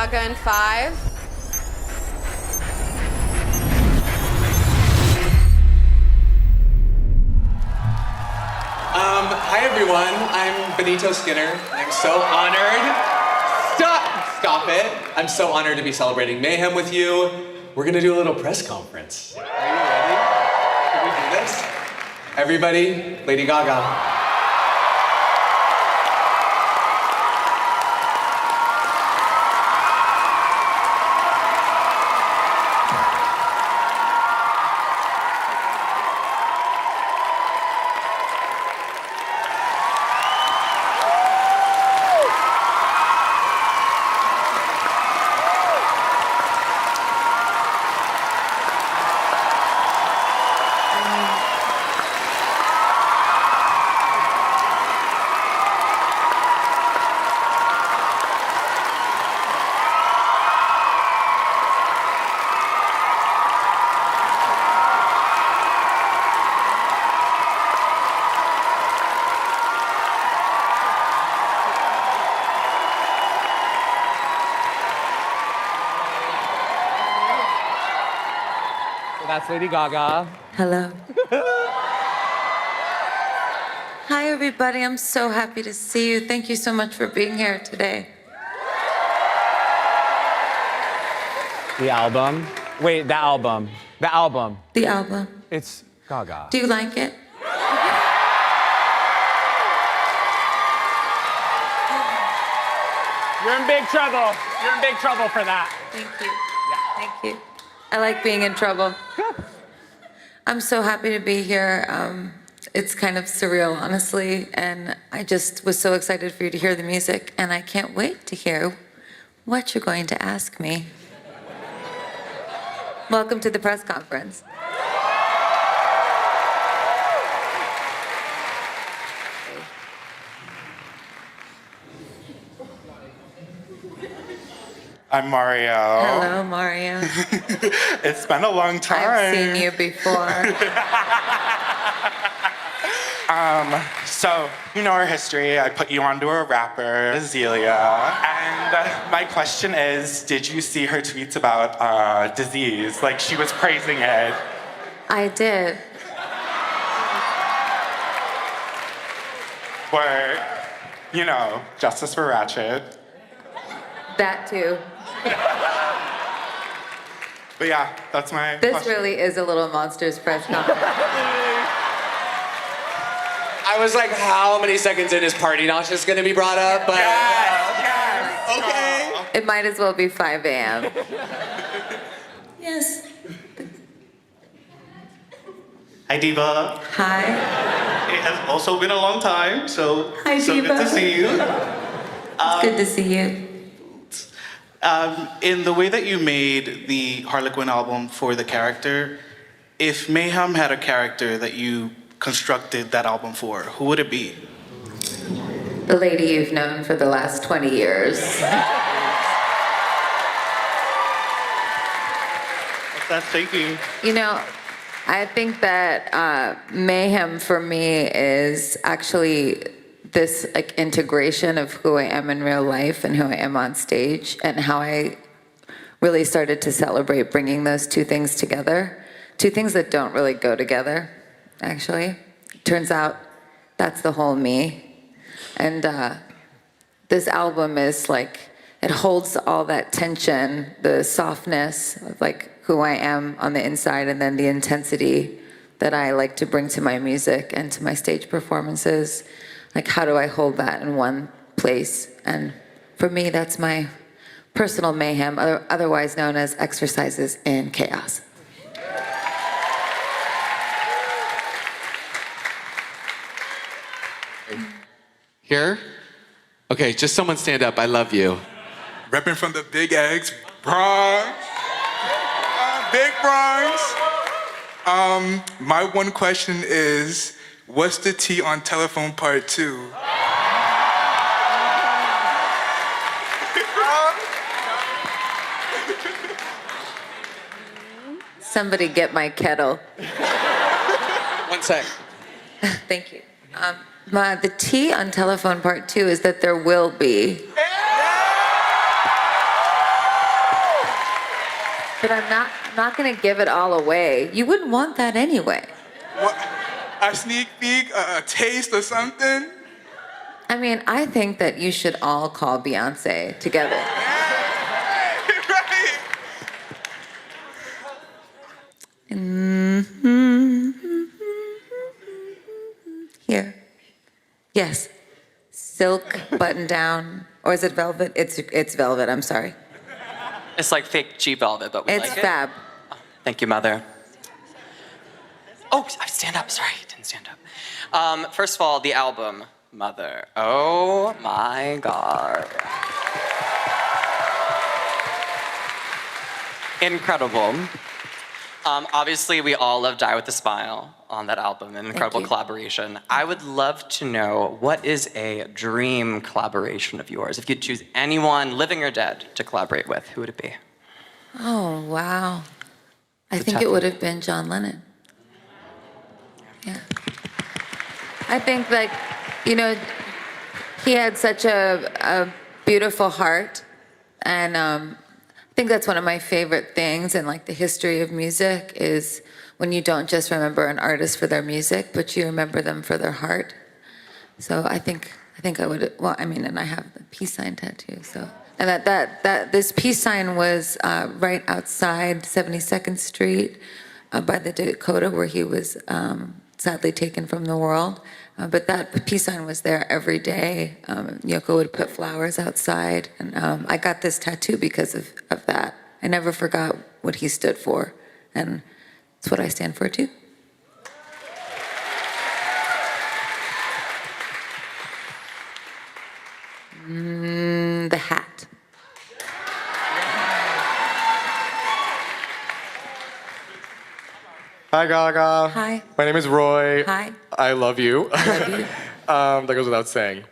Gaga in 5. Hi everyone, I'm Benito Skinner. I'm so honored. Stop it. I'm so honored to be celebrating Mayhem with you. We're gonna do a little press conference. Are you ready? Can we do this? Everybody, Lady Gaga. That's Lady Gaga. Hello. Hi, everybody. I'm so happy to see you. Thank you so much for being here today. The album. Wait, the album. The album. The album. It's Gaga. Do you like it? You're in big trouble. You're in big trouble for that. Thank you. Yeah. Thank you. I like being in trouble. I'm so happy to be here. It's kind of surreal, honestly, and I just was so excited for you to hear the music, and I can't wait to hear what you're going to ask me. Welcome to the press conference. I'm Mario. Hello, Mario. It's been a long time. I've seen you before. So, you know our history. I put you onto a rapper, Azealia. And my question is, did you see her tweets about disease? Like, she was praising it. I did. Or, you know, justice for Ratchet. That too. But yeah, that's my This question. really is a Little Monsters press conference. I was like, how many seconds in is Party Nauseous gonna be brought up? But Yes. okay. It might as well be 5 a.m. Yes. Hi, Diva. Hi. It has also been a long time, so Hi, so Diva. good to see you. It's good to see you. In the way that you made the Harlequin album for the character, if Mayhem had a character that you constructed that album for, who would it be? The lady you've known for the last 20 years. What's that thinking? You know, I think that Mayhem for me is actually this like integration of who I am in real life and who I am on stage, and how I really started to celebrate bringing those two things together. Two things that don't really go together, actually. Turns out that's the whole me. And this album is like, it holds all that tension, the softness of like who I am on the inside, and then the intensity that I like to bring to my music and to my stage performances. Like, how do I hold that in one place? And for me, that's my personal mayhem, otherwise known as Exercises in Chaos. Here? Okay, just someone stand up. I love you. Repping from the Big X, Bronx. Big Bronx. My one question is, what's the T on Telephone Part 2? Somebody get my kettle. 1 sec. Thank you. The T on Telephone Part 2 is that there will be. But I'm not gonna give it all away. You wouldn't want that anyway. What? A sneak peek, a taste or something? I mean, I think that you should all call Beyonce together. Right. Here. Yes. Silk button down. Or is it velvet? It's velvet, I'm sorry. It's like fake G velvet, but we It's like it. fab. Thank you, Mother. Oh, I stand up. Sorry, I didn't stand up. First of all, the album, Mother. Oh my God. Incredible. Obviously, we all love Die With a Smile on that album, an incredible you. collaboration. I would love to know, what is a dream collaboration of yours? If you could choose anyone, living or dead, to collaborate with, who would it be? Oh, wow. I It's a think tough it would have been John Lennon. Yeah. I think, like, you know, he had such a beautiful heart, and I think that's one of my favorite things in, like, the history of music is when you don't just remember an artist for their music, but you remember them for their heart. So I think I would, well, I mean, and I have the peace sign tattoo, so. And that this peace sign was right outside 72nd Street by the Dakota where he was sadly taken from the world. But that peace sign was there every day. Yoko would put flowers outside. And I got this tattoo because of that. I never forgot what he stood for. And it's what I stand for too. The hat. Hi, Gaga. Hi. My name is Roy. Hi. I love you. Love you. That goes without saying.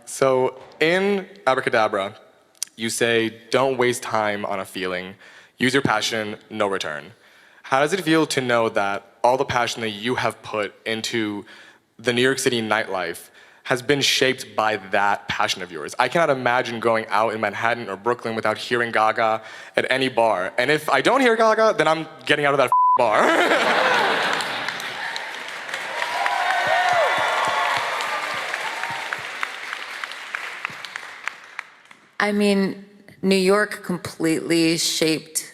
So in Abracadabra, you say, don't waste time on a feeling. Use your passion, no return. How does it feel to know that all the passion that you have put into the New York City nightlife has been shaped by that passion of yours? I cannot imagine going out in Manhattan or Brooklyn without hearing Gaga at any bar. And if I don't hear Gaga, then I'm getting out of that bar. I mean, New York completely shaped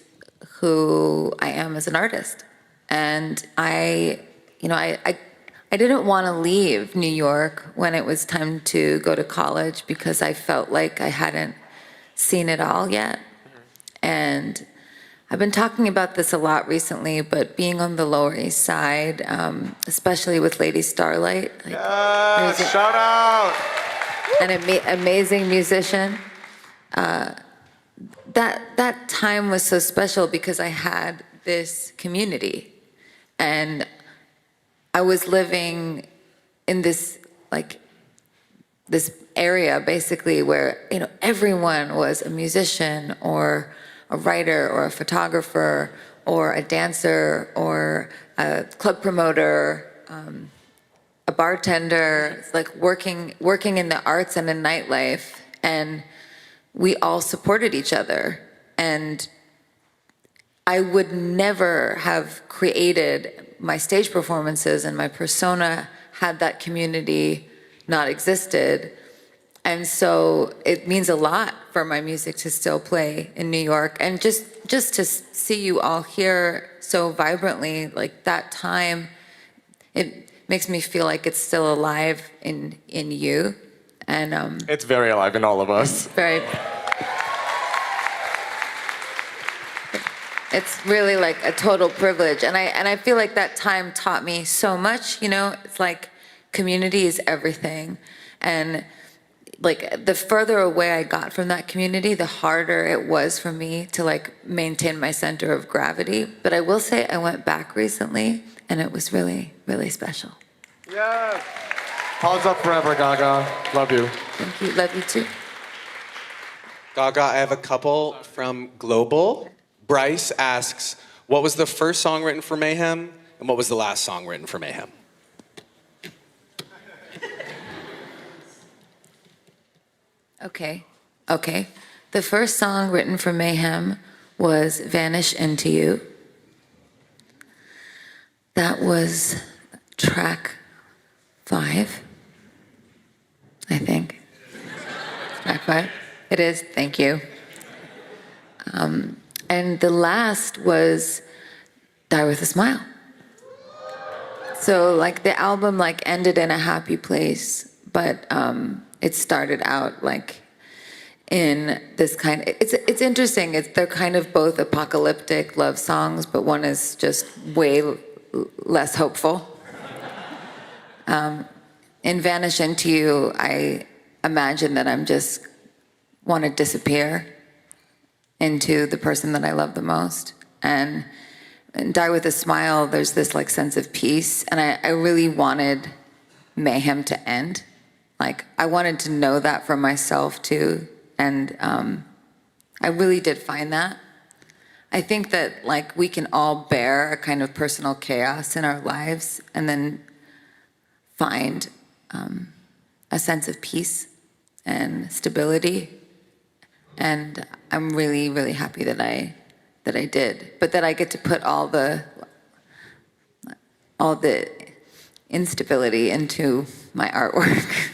who I am as an artist. And I didn't want to leave New York when it was time to go to college because I felt like I hadn't seen it all yet. And I've been talking about this a lot recently, but being on the Lower East Side, especially with Lady Starlight, like, Yes, shout out! an amazing musician. That time was so special because I had this community, and I was living in this area basically where everyone was a musician or a writer or a photographer or a dancer or a club promoter, a bartender. It's like working in the arts and in nightlife, and we all supported each other. And I would never have created my stage performances and my persona had that community not existed. And so it means a lot for my music to still play in New York. And just to see you all here so vibrantly, like that time, it makes me feel like it's still alive in you. And It's very alive in all of us. It's really like a total privilege. And I feel like that time taught me so much, it's like community is everything. And like the further away I got from that community, the harder it was for me to like maintain my center of gravity. But I will say I went back recently and it was really, really special. Yes. Holds up forever, Gaga. Love you. Thank you. Love you too. Gaga, I have a couple from Global. Bryce asks, what was the first song written for Mayhem, and what was the last song written for Mayhem? Okay. The first song written for Mayhem was Vanish Into You. That was track 5, I think. Track 5? It is, thank you. And the last was Die With a Smile. So like the album like ended in a happy place, but it started out like in this kind of, it's interesting. They're kind of both apocalyptic love songs, but one is just way less hopeful. In Vanish Into You, I imagine that I'm just want to disappear into the person that I love the most. And Die With a Smile, there's this like sense of peace. And I really wanted Mayhem to end. Like I wanted to know that for myself too. And I really did find that. I think that like we can all bear a kind of personal chaos in our lives and then find a sense of peace and stability. And I'm really, really happy that I did, but that I get to put all the instability into my artwork.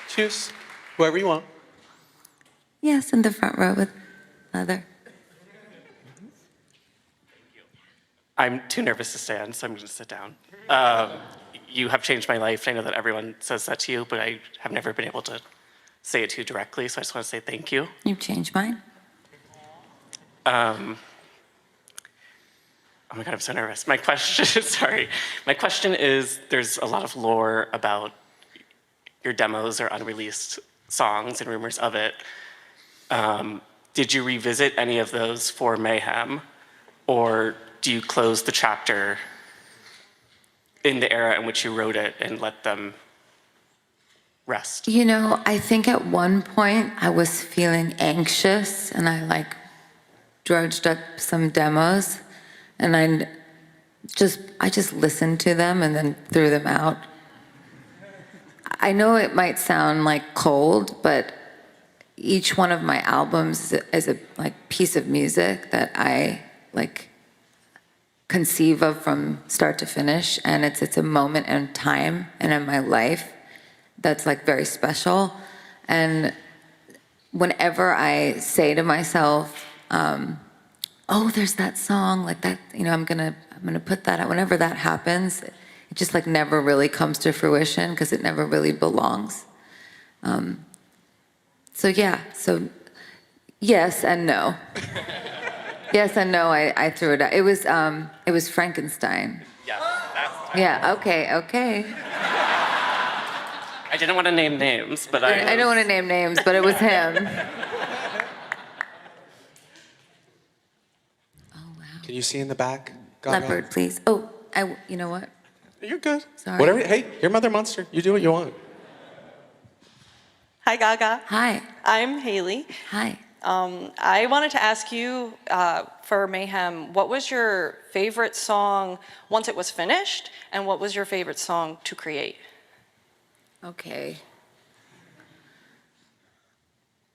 Choose whoever you want. Yes, in the front row with leather. I'm too nervous to stand, so I'm going to sit down. You have changed my life. I know that everyone says that to you, but I have never been able to say it to you directly, so I just want to say thank you. You've changed mine. Oh my God, I'm so nervous. My question, sorry. My question is, there's a lot of lore about your demos or unreleased songs and rumors of it. Did you revisit any of those for Mayhem, or do you close the chapter in the era in which you wrote it and let them rest? You know, I think at one point I was feeling anxious and I like drudged up some demos and I just listened to them and then threw them out. I know it might sound like cold, but each one of my albums is a like piece of music that I like conceive of from start to finish, and it's a moment in time and in my life that's like very special. And whenever I say to myself, oh, there's that song like that, you know, I'm gonna put that out. Whenever that happens, it just like never really comes to fruition because it never really belongs. So yeah, so yes and no. Yes and no, I threw it out. It was Frankenstein. Yes, that's Yeah, okay. I didn't want to name names, but I don't want to name names, but it was him. Oh, wow. Can you see in the back, Gaga? Leopard, please. Oh, you know what? You're good. Sorry. Whatever. Hey, you're Mother Monster. You do what you want. Hi, Gaga. Hi. I'm Haley. Hi. I wanted to ask you, for Mayhem, what was your favorite song once it was finished, and what was your favorite song to create? Okay.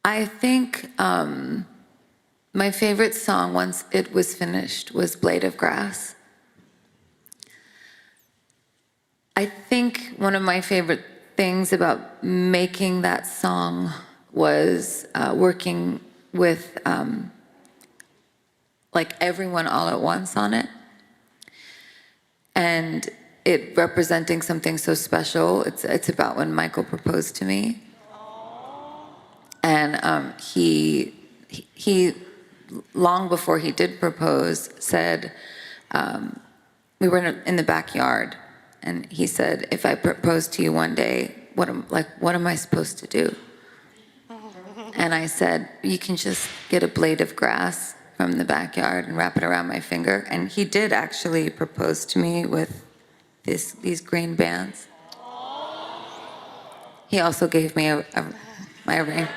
I think my favorite song once it was finished was Blade of Grass. I think one of my favorite things about making that song was working with like everyone all at once on it, and it representing something so special. It's about when Michael proposed to me, and he long before he did propose said, we were in the backyard, and he said, if I propose to you one day, what am I supposed to do? And I said, you can just get a blade of grass from the backyard and wrap it around my finger. And he did actually propose to me with these green bands. He also gave me my ring.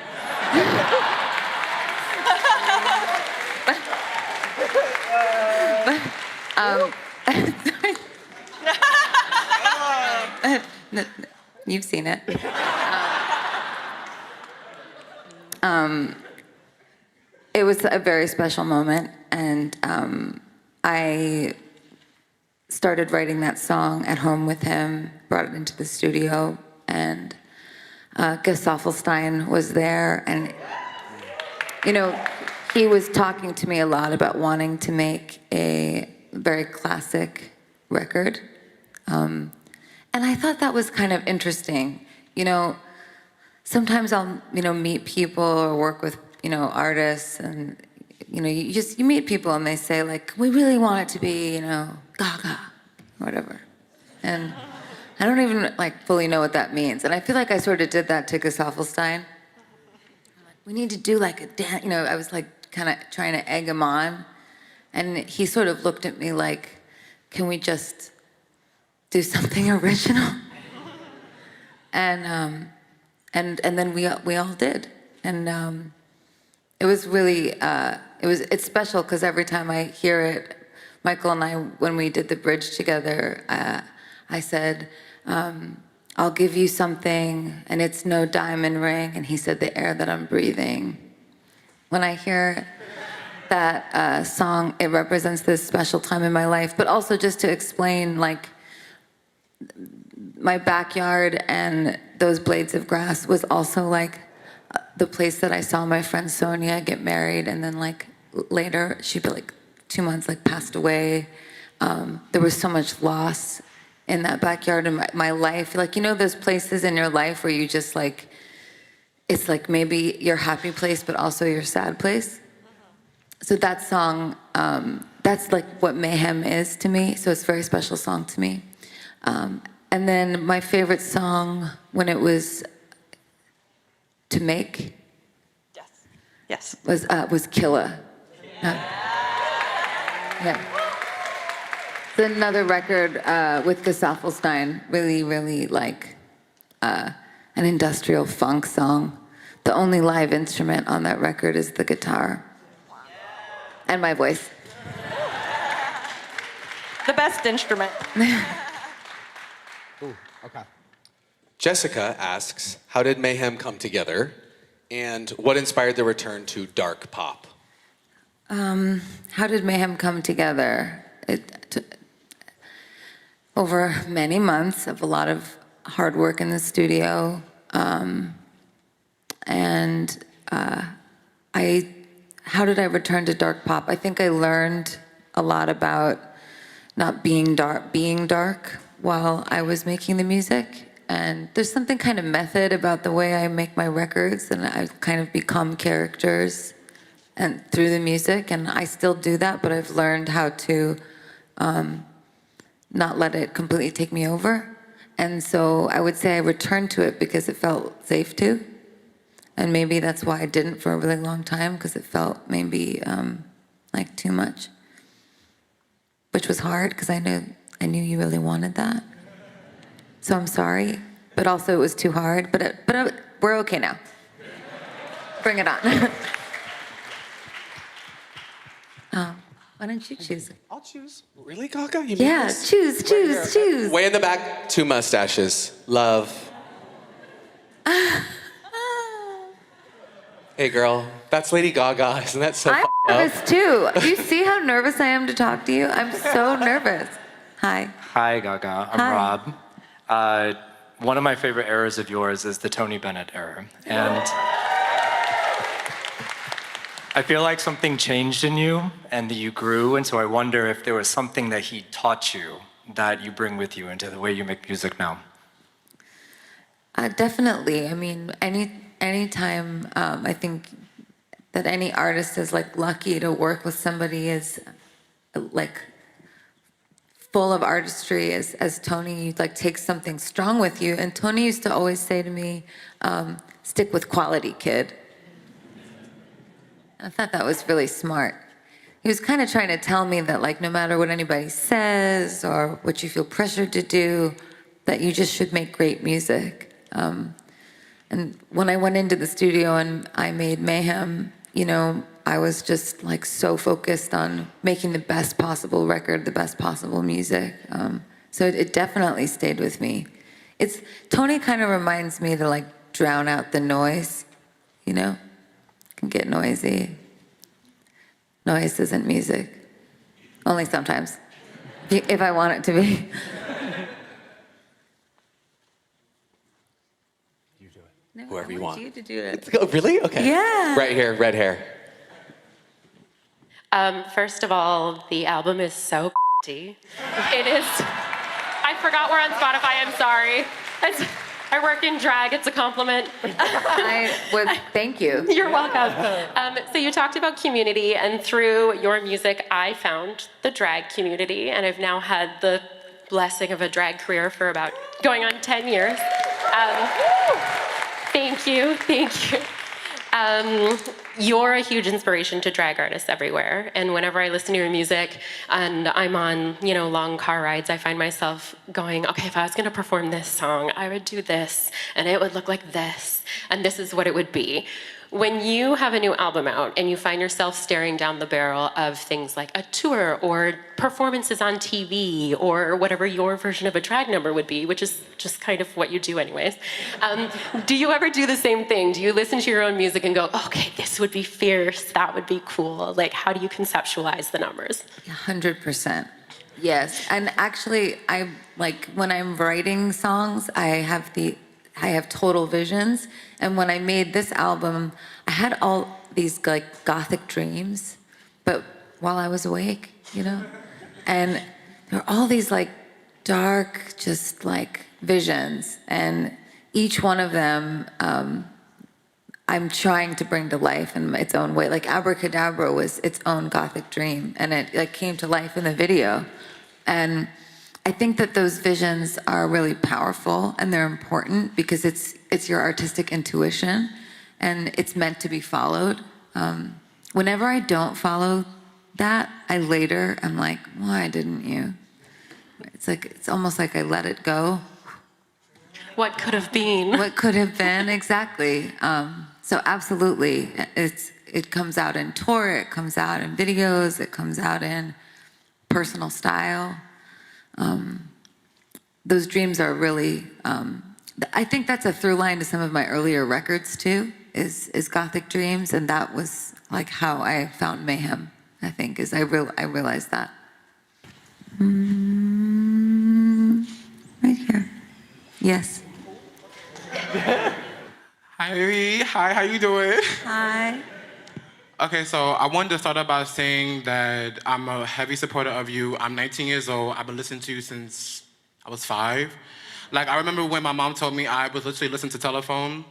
You've seen it. it was a very special moment, and I started writing that song at home with him, brought it into the studio, and Gesaffelstein was there, and he was talking to me a lot about wanting to make a very classic record, and I thought that was kind of interesting. Sometimes I'll meet people or work with artists, and you meet people and they say like, we really want it to be Gaga, whatever, and I don't even fully know what that means, and I feel like I sort of did that to Gesaffelstein. We need to do like a dance, I was like kind of trying to egg him on, and he sort of looked at me like, can we just do something original? And then we all did, and it was really it's special because every time I hear it, Michael and I, when we did the bridge together, I said, I'll give you something, and it's no diamond ring, and he said, the air that I'm breathing. When I hear that song, it represents this special time in my life, but also just to explain my backyard and those blades of grass was also the place that I saw my friend Sonia get married, and then later she'd be 2 months passed away. There was so much loss in that backyard in my life. Those places in your life where you just it's maybe your happy place, but also your sad place. So that song, that's what Mayhem is to me. So it's a very special song to me. And then my favorite song when it was to make Yes. was Killa. Yeah. It's another record with Gesaffelstein, really an industrial funk song. The only live instrument on that record is the guitar. And my voice. The best instrument. Ooh, okay. Jessica asks, how did Mayhem come together? And what inspired the return to dark pop? How did Mayhem come together? Over many months of a lot of hard work in the studio. How did I return to dark pop? I think I learned a lot about not being dark while I was making the music. And there's something kind of method about the way I make my records, and I've kind of become characters and through the music, and I still do that, but I've learned how to not let it completely take me over. And so I would say I returned to it because it felt safe to. And maybe that's why I didn't for a really long time, because it felt maybe too much. Which was hard, because I knew you really wanted that. So I'm sorry, but also it was too hard. But we're okay now. Bring it on. Why don't you choose? I'll choose. Really, Gaga? You Yeah, choose. Way in the back, 2 mustaches. Love. Hey, girl, that's Lady Gaga. Isn't that so I'm up? nervous too. Do you see how nervous I am to talk to you? I'm so nervous. Hi. Hi, Gaga. I'm Hi. Rob. One of my favorite eras of yours is the Tony Bennett era. And I feel like something changed in you and that you grew. And so I wonder if there was something that he taught you that you bring with you into the way you make music now. Definitely. I mean, anytime I think that any artist is lucky to work with somebody is full of artistry as Tony takes something strong with you. And Tony used to always say to me, stick with quality, kid. I thought that was really smart. He was kind of trying to tell me that no matter what anybody says or what you feel pressured to do, that you just should make great music. And when I went into the studio and I made Mayhem, I was just so focused on making the best possible record, the best possible music. So it definitely stayed with me. Tony kind of reminds me to drown out the noise, can get noisy. Noise isn't music. Only sometimes, if I want it to be. No, Whoever you I want. You to do it. Let's go. Really? Okay. Yeah. Right here, red hair. First of all, the album is so It is. I forgot we're on Spotify. I'm sorry. I work in drag. It's a compliment. Thank you. You're welcome. So you talked about community, and through your music, I found the drag community, and I've now had the blessing of a drag career for about going on 10 years. Thank you. You're a huge inspiration to drag artists everywhere. And whenever I listen to your music and I'm on, long car rides, I find myself going, okay, if I was gonna perform this song, I would do this, and it would look like this, and this is what it would be. When you have a new album out and you find yourself staring down the barrel of things like a tour or performances on TV or whatever your version of a drag number would be, which is just kind of what you do anyways, do you ever do the same thing? Do you listen to your own music and go, okay, this would be fierce, that would be cool? Like, how do you conceptualize the numbers? 100%. Yes, and actually, when I'm writing songs, I have total visions. And when I made this album, I had all these gothic dreams, but while I was awake, and there were all these dark, just visions, and each one of them, I'm trying to bring to life in its own way. Like Abracadabra was its own gothic dream, and it came to life in the video. And I think that those visions are really powerful, and they're important because it's your artistic intuition, and it's meant to be followed. Whenever I don't follow that, I'm like, why didn't you? It's almost like I let it go. What could have been? What could have been, exactly. So absolutely, it comes out in tour, it comes out in videos, it comes out in personal style. Those dreams are really, I think that's a through line to some of my earlier records too, is gothic dreams, and that was how I found Mayhem, I think, is I realized that. Right here. Yes. Hi, how you doing? Hi. Okay, so I wanted to start out by saying that I'm a heavy supporter of you. I'm 19 years old. I've been listening to you since I was 5. I remember when my mom told me I was literally listening to telephone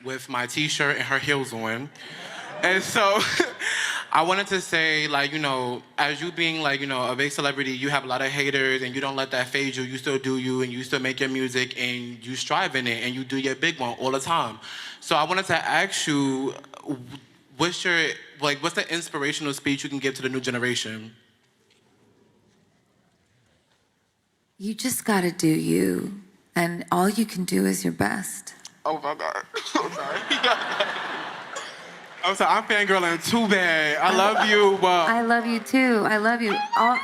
with my t-shirt and her heels on. And so I wanted to say, as you being, a big celebrity, you have a lot of haters and you don't let that phase you. You still do you, and you still make your music, and you strive in it, and you do your big one all the time. So I wanted to ask you, what's the inspirational speech you can give to the new generation? You just gotta do you, and all you can do is your best. Oh my God. I'm sorry. I'm sorry, I'm fangirling too bad. I love you, but... I love you too. I love you. I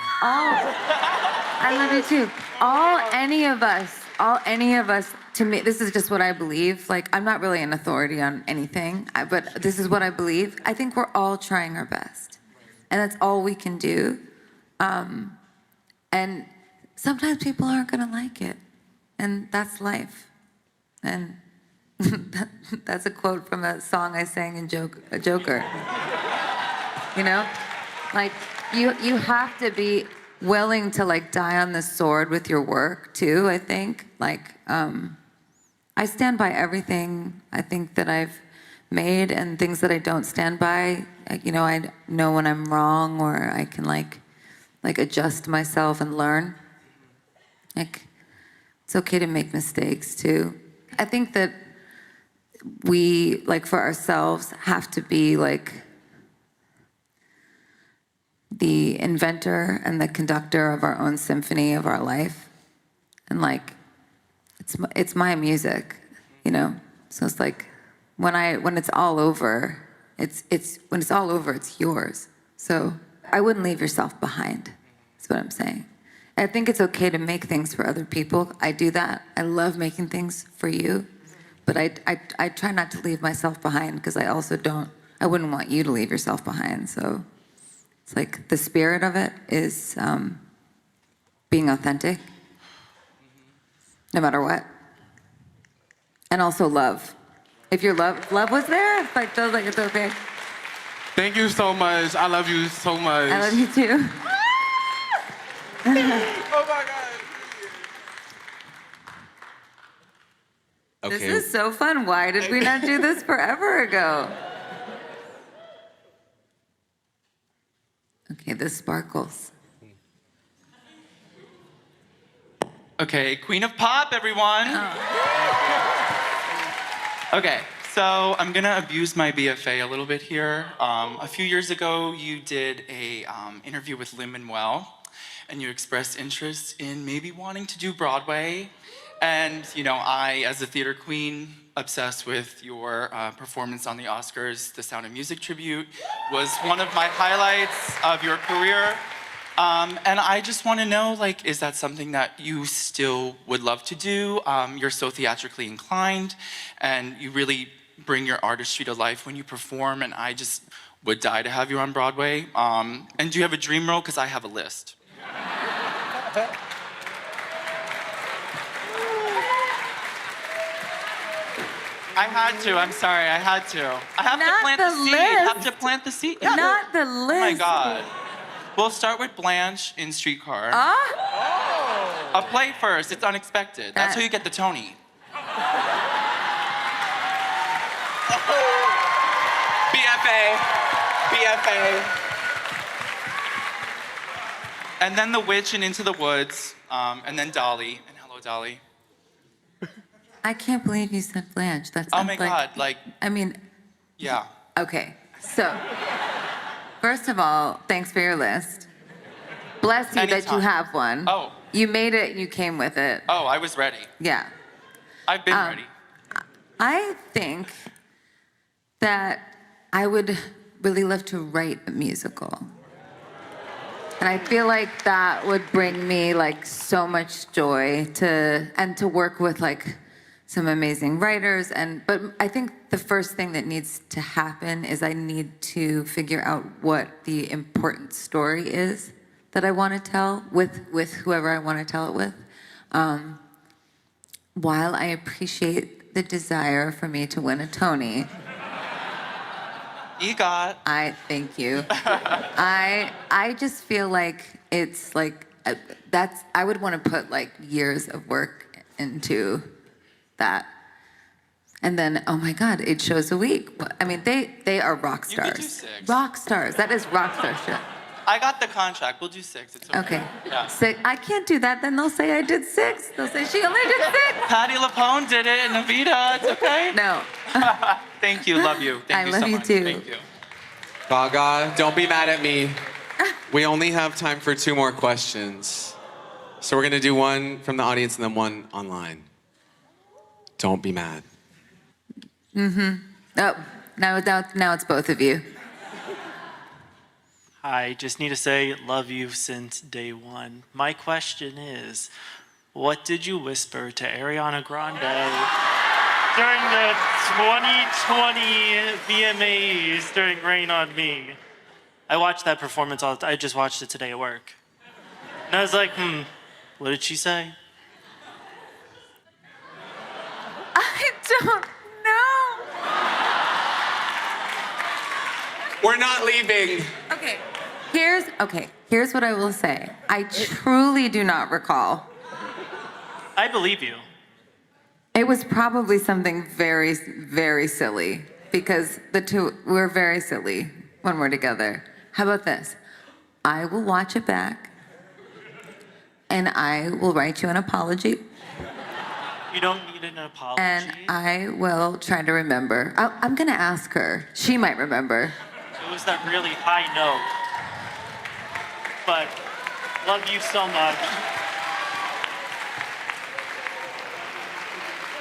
love you too. Any of us, to me, this is just what I believe. I'm not really an authority on anything, but this is what I believe. I think we're all trying our best, and that's all we can do. And sometimes people aren't gonna like it, and that's life. And that's a quote from a song I sang in Joker. You have to be willing to die on the sword with your work too, I think. I stand by everything I think that I've made, and things that I don't stand by, I know when I'm wrong, or I can adjust myself and learn. It's okay to make mistakes too. I think that we, for ourselves, have to be the inventor and the conductor of our own symphony of our life. And it's my music, So it's when it's all over, it's yours. So I wouldn't leave yourself behind, is what I'm saying. I think it's okay to make things for other people. I do that. I love making things for you. But I try not to leave myself behind, because I also don't I wouldn't want you to leave yourself behind. So it's like the spirit of it is being authentic, no matter what. And also love. If your love was there, it's like, feels like it's okay. Thank you so much. I love you so much. I love you too. Oh my God. This is so fun. Why did we not do this forever ago? Okay, this sparkles. Okay, Queen of Pop, everyone. Okay, so I'm gonna abuse my BFA a little bit here. A few years ago, you did a interview with Lin-Manuel, and you expressed interest in maybe wanting to do Broadway. And you know, I, as a theater queen, obsessed with your performance on the Oscars, the Sound of Music tribute, was one of my highlights of your career. And I just want to know, like, is that something that you still would love to do? You're so theatrically inclined, and you really bring your artistry to life when you perform, and I just would die to have you on Broadway. And do you have a dream role? Because I have a list. I had to, I'm sorry, I had to. I have to plant the seed. I have to plant the seed. Yeah. Not the list. Oh my God. We'll start with Blanche in Streetcar. A play first, it's unexpected. That's how you get the Tony. BFA. And then The Witch in Into the Woods, and then Dolly. And hello, Dolly. I can't believe you said Blanche. That's Oh my God, like. I mean, Yeah. okay. So, first of all, thanks for your list. Bless you that you Anytime. have one. Oh. You made it, you came with it. Oh, I was ready. Yeah. I've been ready. I think that I would really love to write a musical. And I feel like that would bring me like so much joy to work with like some amazing writers. But I think the first thing that needs to happen is I need to figure out what the important story is that I want to tell with whoever I want to tell it with. While I appreciate the desire for me to win a Tony, EGOT. I thank you. I just feel like it's like I would want to put like years of work into that. And then, oh my God, 8 shows a week. I mean, they are rock stars. You could do 6. Rock stars. That is rock star shit. I got the contract. We'll do 6. It's okay. Okay. Yeah. 6. I can't do that. Then they'll say I did 6. They'll say she only did 6. Patti LuPone did it, and Evita. It's okay. No. Thank you. Love you. Thank you so much. I love you too. Thank you. Gaga, don't be mad at me. We only have time for 2 more questions. So we're gonna do one from the audience and then one online. Don't be mad. Oh, now it's both of you. I just need to say, love you since day one. My question is, what did you whisper to Ariana Grande during the 2020 VMAs during Rain on Me? I watched that performance I just watched it today at work. And I was like, what did she say? I don't know. We're not leaving. Here's what I will say. I truly do not recall. I believe you. It was probably something very, very silly because we're very silly when we're together. How about this? I will watch it back and I will write you an apology. You don't need an apology. And I will try to remember. I'm gonna ask her. She might remember. It was that really high note. But love you so much.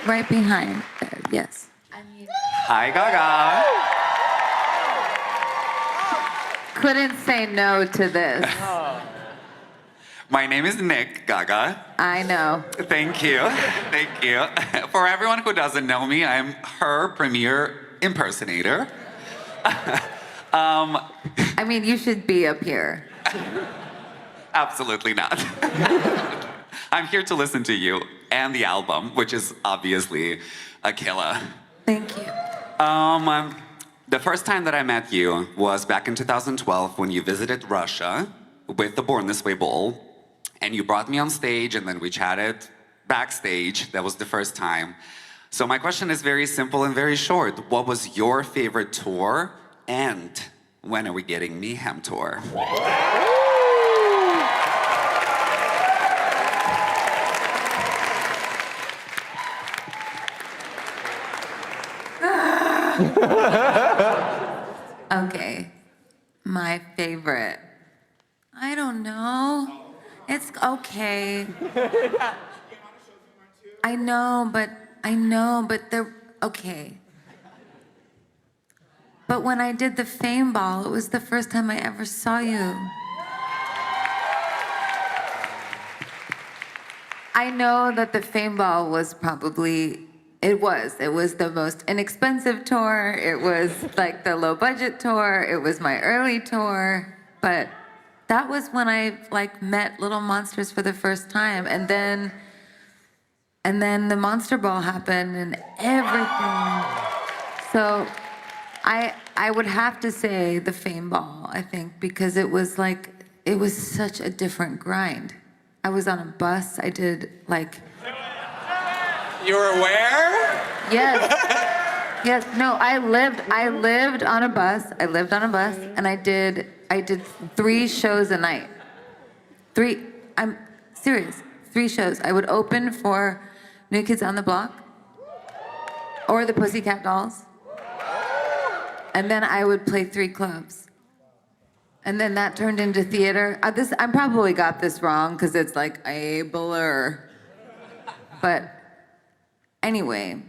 Right behind there, yes. Hi, Gaga. Couldn't say no to this. My name is Nick Gaga. I know. Thank you. Thank you. For everyone who doesn't know me, I'm her premier impersonator. I mean, you should be up here. Absolutely not. I'm here to listen to you and the album, which is obviously a killer. Thank you. The first time that I met you was back in 2012 when you visited Russia with the Born This Way Bowl, and you brought me on stage, and then we chatted backstage. That was the first time. So my question is very simple and very short. What was your favorite tour, and when are we getting Mayhem tour? Okay, my favorite. I don't know. It's okay. I know, but they're okay. But when I did the Fame Ball, it was the first time I ever saw you. I know that the Fame Ball was probably, it was the most inexpensive tour. It was like the low budget tour. It was my early tour. But that was when I like met Little Monsters for the first time. And then the Monster Ball happened and everything. So I would have to say the Fame Ball, I think, because it was such a different grind. I was on a bus. I did like. You were where? Yes. Yes. No, I lived on a bus. And I did 3 shows a night. 3. I'm serious. 3 shows. I would open for New Kids on the Block or the Pussycat Dolls. And then I would play 3 clubs. And then that turned into theater. I probably got this wrong because it's like a blur. But anyway,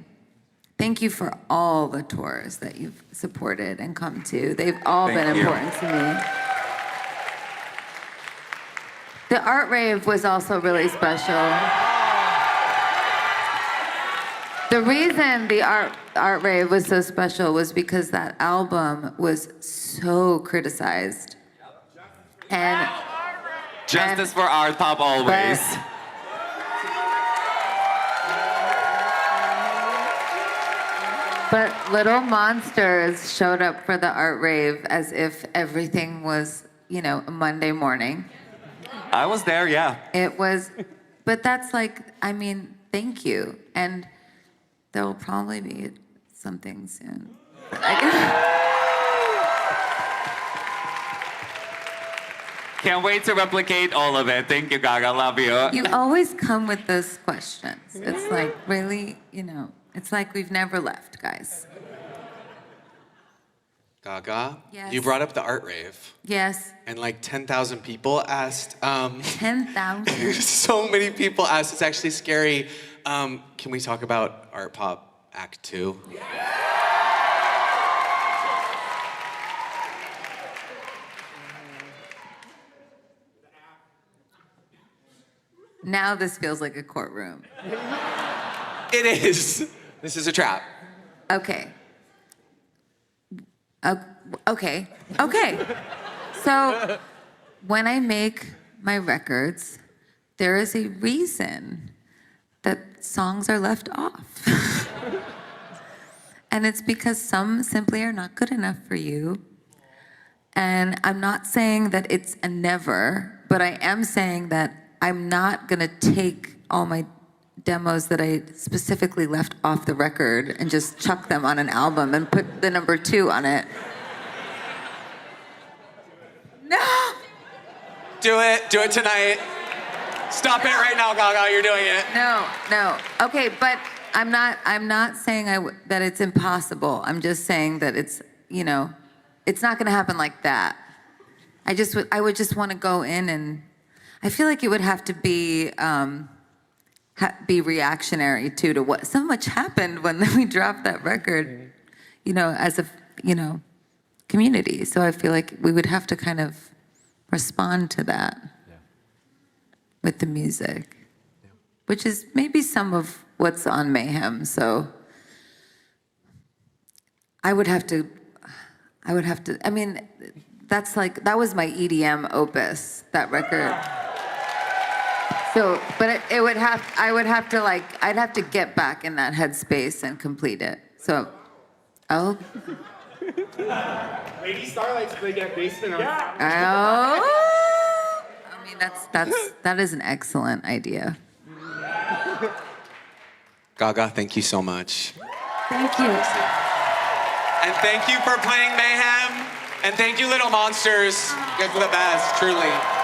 thank you for all the tours that you've supported and come to. They've all been important to me. The art rave was also really special. The reason the art rave was so special was because that album was so criticized. And Justice for art pop always. But Little Monsters showed up for the art rave as if everything was, a Monday morning. I was there, yeah. It was, but that's thank you. And there will probably be something soon. Can't wait to replicate all of it. Thank you, Gaga. Love you. You always come with those questions. It's like, really, it's like we've never left, guys. Gaga, Yes. you brought up the art rave. Yes. And like 10,000 people asked. 10,000? So many people asked. It's actually scary. Can we talk about Art Pop Act 2? Now this feels like a courtroom. It is. This is a trap. Okay. Okay. So when I make my records, there is a reason that songs are left off. And it's because some simply are not good enough for you. And I'm not saying that it's a never, but I am saying that I'm not gonna take all my demos that I specifically left off the record and just chuck them on an album and put the number 2 on it. No! Do it tonight. Stop it right now, Gaga, you're doing it. No. Okay, but I'm not saying that it's impossible. I'm just saying that it's, it's not gonna happen like that. I would just wanna go in and, I feel like it would have to be reactionary too to what so much happened when we dropped that record, as a community. So I feel like we would have to kind of respond to that with the music, which is maybe some of what's on Mayhem. So I would have to I would have to, I mean, that was my EDM opus, that record. So, but I'd have to get back in that headspace and complete it. So, Lady Starlight's playing at basement on I mean, that is an excellent idea. Gaga, thank you so much. Thank you. And thank you for playing Mayhem. And thank you, Little Monsters. You guys are the best, truly.